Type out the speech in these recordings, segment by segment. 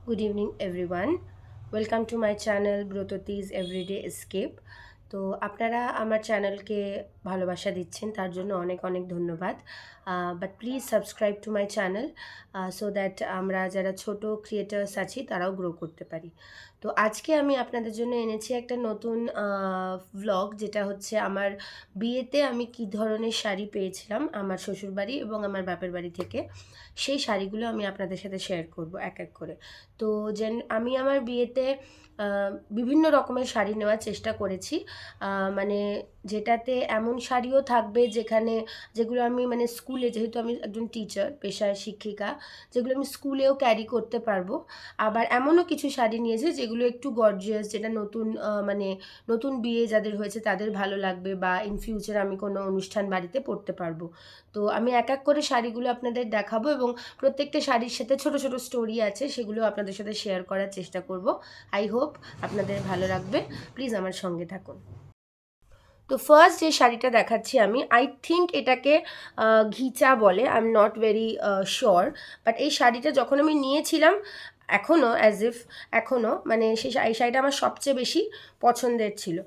Good evening, everyone. Welcome to my channel ব্রততি's Everyday Escape. তো আপনারা আমার চ্যানেলকে ভালোবাসা দিচ্ছেন তার জন্য অনেক অনেক ধন্যবাদ। But please subscribe to my channel so that আমরা যারা ছোট ক্রিয়েটার্স আছি তারাও গ্রো করতে পারি। তো আজকে আমি আপনাদের জন্য এনেছি একটা নতুন ভ্লগ, যেটা হচ্ছে আমার বিয়েতে আমি কী ধরনের শাড়ি পেয়েছিলাম আমার শ্বশুরবাড়ি এবং আমার বাপের বাড়ি থেকে। সেই শাড়িগুলো আমি আপনাদের সাথে শেয়ার করব এক এক করে। তো আমি আমার বিয়েতে বিভিন্ন রকমের শাড়ি নেওয়ার চেষ্টা করেছি, মানে যেটাতে এমন শাড়িও থাকবে যেগুলো আমি মানে স্কুলে, যেহেতু আমি একজন টিচার পেশায় শিক্ষিকা, যেগুলো আমি স্কুলেও ক্যারি করতে পারবো। আবার এমনও কিছু শাড়ি নিয়েছে যেগুলো একটু গর্জিয়াস, যেটা নতুন মানে নতুন বিয়ে যাদের হয়েছে তাদের ভালো লাগবে, বা ইন ফিউচার আমি কোনো অনুষ্ঠান বাড়িতে পরতে পারবো। তো আমি এক এক করে শাড়িগুলো আপনাদের দেখাবো এবং প্রত্যেকটা শাড়ির সাথে ছোট ছোট স্টোরি আছে, সেগুলো আপনাদের সাথে শেয়ার করার চেষ্টা করব। আই হোপ আপনাদের ভালো লাগবে। প্লিজ আমার সঙ্গে থাকুন। তো ফার্স্ট যে শাড়িটা দেখাচ্ছি আমি, আই থিঙ্ক এটাকে ঘিচা বলে, I am not very sure. But এই শাড়িটা যখন আমি নিয়েছিলাম, এখনও এখনও মানে এই শাড়িটা আমার সবচেয়ে বেশি পছন্দের ছিল।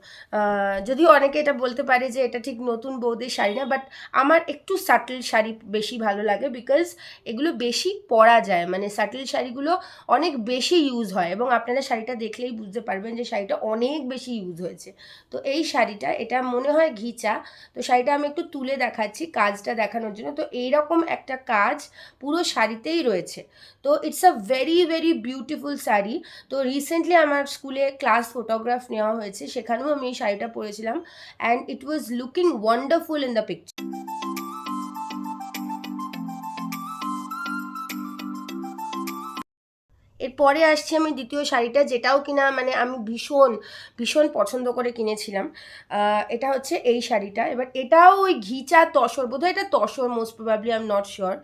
যদিও অনেকে এটা বলতে পারে যে এটা ঠিক নতুন বৌদের শাড়ি না, বাট আমার একটু সাটল শাড়ি বেশি ভালো লাগে, বিকজ এগুলো বেশি পরা যায়, মানে সাটল শাড়িগুলো অনেক বেশি ইউজ হয় এবং আপনারা শাড়িটা দেখলেই বুঝতে পারবেন যে শাড়িটা অনেক বেশি ইউজ হয়েছে। তো এই শাড়িটা, এটা মনে হয় ঘিচা। তো শাড়িটা আমি একটু তুলে দেখাচ্ছি কাজটা দেখানোর জন্য। তো এইরকম একটা কাজ পুরো শাড়িতেই রয়েছে। তো it's a very very beautiful sari. তো রিসেন্টলি আমার স্কুলে ক্লাস ফটোগ্রাফ নেওয়া হয়েছে, সেখানেও আমি এই শাড়িটা পরেছিলাম, and it was looking wonderful in the picture. এরপরে আসছি আমি দ্বিতীয় শাড়িটা, যেটাও কিনা মানে আমি ভীষণ ভীষণ পছন্দ করে কিনেছিলাম। এটা হচ্ছে এই শাড়িটা। এবার এটাও ওই ঘিচা তসর, বোধহয় এটা tussar, most probably I am not sure.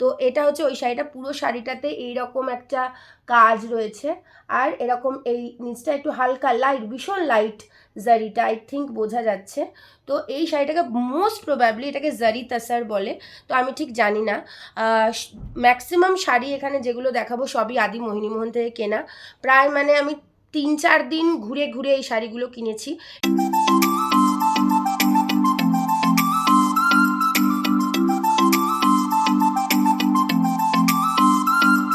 তো এটা হচ্ছে ওই শাড়িটা, পুরো শাড়িটাতে এইরকম একটা কাজ রয়েছে, আর এরকম এই নিচটা একটু হালকা লাইট, ভীষণ লাইট জারিটা আই থিঙ্ক বোঝা যাচ্ছে। তো এই শাড়িটাকে মোস্ট প্রবাবলি এটাকে জারি তাসার বলে, তো আমি ঠিক জানি না। ম্যাক্সিমাম শাড়ি এখানে যেগুলো দেখাবো সবই আদি মোহিনীমোহন থেকে কেনা। প্রায় মানে আমি 3-4 দিন ঘুরে ঘুরে এই শাড়িগুলো কিনেছি।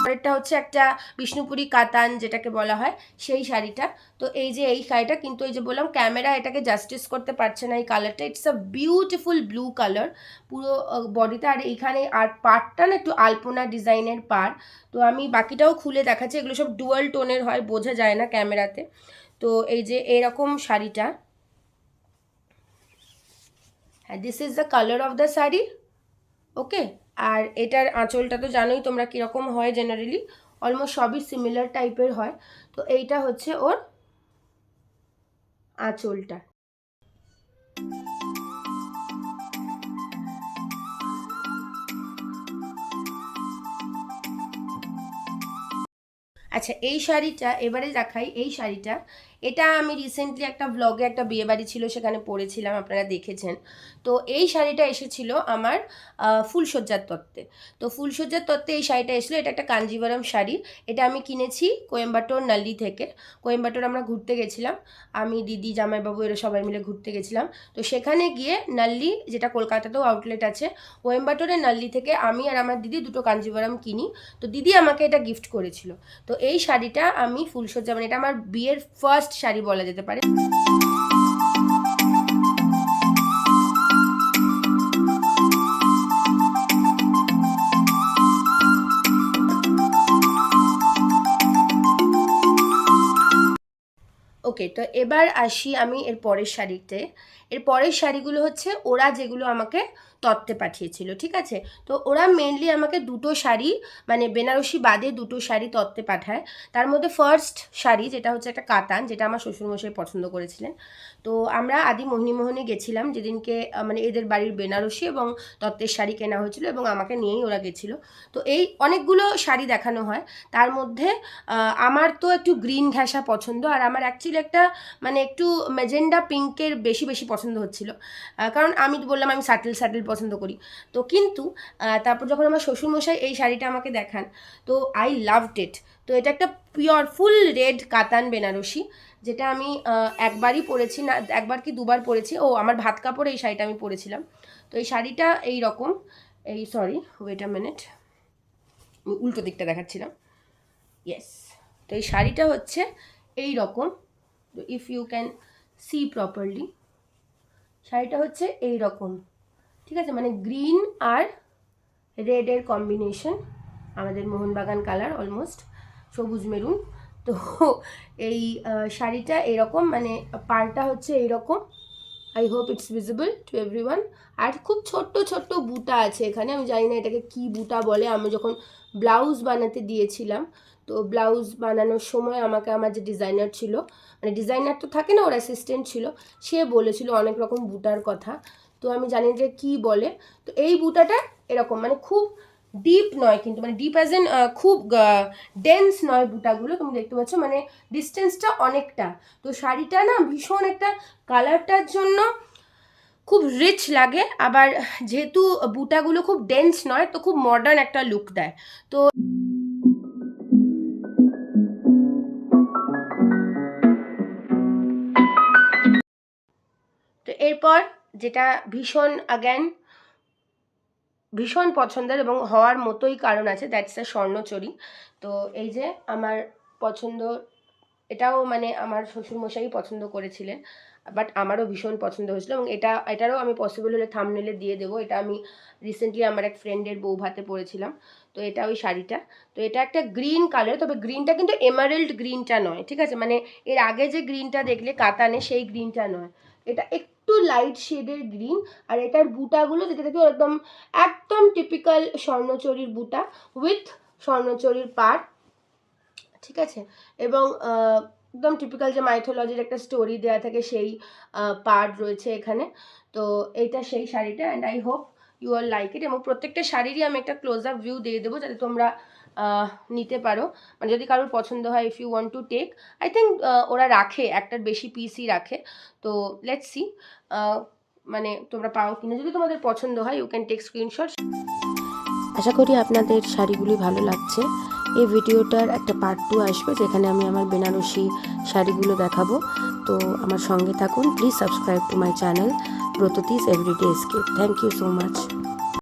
পরেরটা হচ্ছে একটা বিষ্ণুপুরি কাতান যেটাকে বলা হয়, সেই শাড়িটা। তো এই যে এই শাড়িটা, কিন্তু এই যে বললাম ক্যামেরা এটাকে জাস্টিস করতে পারছে না এই কালারটা। It's a beautiful blue colour পুরো বডিতে, আর এইখানে আর পাড়টা না একটু আলপনা ডিজাইনের পাড়। তো আমি বাকিটাও খুলে দেখাচ্ছি, এগুলো সব ডুয়াল টোনের হয়, বোঝা যায় না ক্যামেরাতে। তো এই যে এরকম শাড়িটা, হ্যাঁ, this is the colour of the sari. Okay. আর এটার আঁচলটা তো জানোই তোমরা কীরকম হয়, জেনারেলি অলমোস্ট সবই সিমিলার টাইপের হয়। তো এইটা হচ্ছে ওর আঁচলটা। আচ্ছা, এই শাড়িটা এবারে দেখাই। এই শাড়িটা, এটা আমি রিসেন্টলি একটা ব্লগে, একটা বিয়েবাড়ি ছিল সেখানে পরেছিলাম, আপনারা দেখেছেন। তো এই শাড়িটা এসেছিল আমার ফুলসজ্জার তত্ত্বে। তো ফুলসজ্জার তত্ত্বে এই শাড়িটা এসেছিলো। এটা একটা কাঞ্জিভারাম শাড়ি। এটা আমি কিনেছি কোয়েম্বাটোর নাল্লি থেকে। কোয়েম্বাটোর আমরা ঘুরতে গেছিলাম, আমি, দিদি, জামাইবাবু, এরা সবাই মিলে ঘুরতে গেছিলাম। তো সেখানে গিয়ে নাল্লি, যেটা কলকাতাতেও আউটলেট আছে, কোয়েম্বাটোরের নাল্লি থেকে আমি আর আমার দিদি দুটো কাঞ্জিভারাম কিনি। তো দিদি আমাকে এটা গিফট করেছিল। তো এই শাড়িটা আমি ফুলসজ্জা, মানে এটা আমার বিয়ের ফার্স্ট শাড়ি বলা যেতে পারে। ওকে, তো এবার আসি আমি এর পরের শাড়িতে। এর পরের শাড়িগুলো হচ্ছে ওরা যেগুলো আমাকে তত্ত্বে পাঠিয়েছিল, ঠিক আছে। তো ওরা মেনলি আমাকে দুটো শাড়ি, মানে বেনারসি বাদে দুটো শাড়ি তত্ত্বে পাঠায়। তার মধ্যে ফার্স্ট শাড়ি যেটা হচ্ছে একটা কাতান, যেটা আমার শ্বশুরমশাই পছন্দ করেছিলেন। তো আমরা আদি মোহিনীমোহনে গেছিলাম যেদিনকে, মানে এদের বাড়ির বেনারসি এবং তত্ত্বের শাড়ি কেনা হয়েছিল এবং আমাকে নিয়েই ওরা গেছিলো। তো এই অনেকগুলো শাড়ি দেখানো হয়, তার মধ্যে আমার তো একটু গ্রিন ঘেঁষা পছন্দ, আর আমার অ্যাকচুয়ালি একটা মানে একটু ম্যাজেন্ডা পিঙ্কের বেশি বেশি পছন্দ হচ্ছিল, কারণ আমি তো বললাম আমি স্যাটেল স্যাটেল পছন্দ করি। তো কিন্তু তারপর যখন আমার শ্বশুরমশাই এই শাড়িটা আমাকে দেখান, তো আই লাভড ইট। তো এটা একটা পিওর ফুল রেড কাতান বেনারসি, যেটা আমি একবারই পরেছি, না একবার কি দুবার পরেছি। ও আমার ভাত কাপড়ে এই শাড়িটা আমি পরেছিলাম। তো এই শাড়িটা এই রকম, এই সরি ওয়েট আ মিনিট, উল্টো দিকটা দেখাচ্ছিলাম, ইয়েস। তো এই শাড়িটা হচ্ছে এই রকম, if you can see properly, শাড়িটা হচ্ছে এই রকম, ঠিক আছে, মানে গ্রিন আর রেডের কম্বিনেশন, আমাদের মোহনবাগান কালার অলমোস্ট, সবুজ মেরুন। তো এই শাড়িটা এরকম, মানে পাড়টা হচ্ছে এইরকম, I hope it's visible to everyone. আর খুব ছোট্ট ছোট্ট বুটা আছে এখানে, আমি জানি না এটাকে কি বুটা বলে। আমি যখন ব্লাউজ বানাতে দিয়েছিলাম, তো ব্লাউজ বানানোর সময় আমাকে আমার যে ডিজাইনার ছিল, মানে ডিজাইনার তো থাকে না, ওর অ্যাসিস্ট্যান্ট ছিল, সে বলেছিল অনেক রকম বুটার কথা, তো আমি জানি যে কি বলে। তো এই বুটাটা এরকম, মানে খুব ডিপ নয় কিন্তু, মানে ডিপ অ্যাজ ইন খুব ডেন্স নয় বুটাগুলো, তুমি দেখতে পাচ্ছ, মানে ডিস্টেন্সটা অনেকটা। তো শাড়িটা না ভীষণ একটা কালারটার জন্য খুব রিচ লাগে, আবার যেহেতু বুটাগুলো খুব ডেন্স নয়, তো খুব মডার্ন একটা লুক দেয়। তো তো এরপর যেটা ভীষণ ভীষণ পছন্দের এবং হওয়ার মতোই কারণ আছে, দ্যাটস দ্য স্বর্ণচুরি। তো এই যে আমার পছন্দ, এটাও মানে আমার শ্বশুরমশাই পছন্দ করেছিলেন, বাট আমারও ভীষণ পছন্দ হয়েছিল, এবং এটারও আমি পসিবল হলে থাম্বনেলে দিয়ে দেবো। এটা আমি রিসেন্টলি আমার এক ফ্রেন্ডের বউ ভাতে পরেছিলাম। তো এটা ওই শাড়িটা, তো এটা একটা গ্রিন কালার, তবে গ্রিনটা কিন্তু এমারেল্ড গ্রিনটা নয়, ঠিক আছে, মানে এর আগে যে গ্রিনটা দেখলে কাতানে, সেই গ্রিনটা নয়, এটা একটু লাইট শেডের গ্রিন। আর এটার বুটাগুলো যেটা থেকে একদম একদম টিপিক্যাল স্বর্ণচুরির বুটা উইথ স্বর্ণচুরির পাড়, ঠিক আছে, এবং একদম টিপিক্যাল যে মাইথোলজির একটা স্টোরি দেওয়া থাকে, সেই পার্ট রয়েছে এখানে। তো এইটা সেই শাড়িটা, and I hope you are like it. এবং প্রত্যেকটা শাড়িরই আমি একটা ক্লোজ আপ ভিউ দিয়ে দেবো, যাতে তোমরা নিতে পারো, মানে যদি কারোর পছন্দ হয়, if you want to take. I think ওরা রাখে, একটার বেশি পিসই রাখে। তো লেটস সি, মানে তোমরা পাও কিনা, যদি তোমাদের পছন্দ হয় ইউ ক্যান টেক স্ক্রিনশট। আশা করি আপনাদের শাড়িগুলি ভালো লাগছে। এই ভিডিওটার একটা পার্ট 2 আসবে, যেখানে আমি আমার বেনারসি শাড়িগুলো দেখাবো। তো আমার সঙ্গে থাকুন, please subscribe to my channel Bratati's everyday escape. Thank you so much.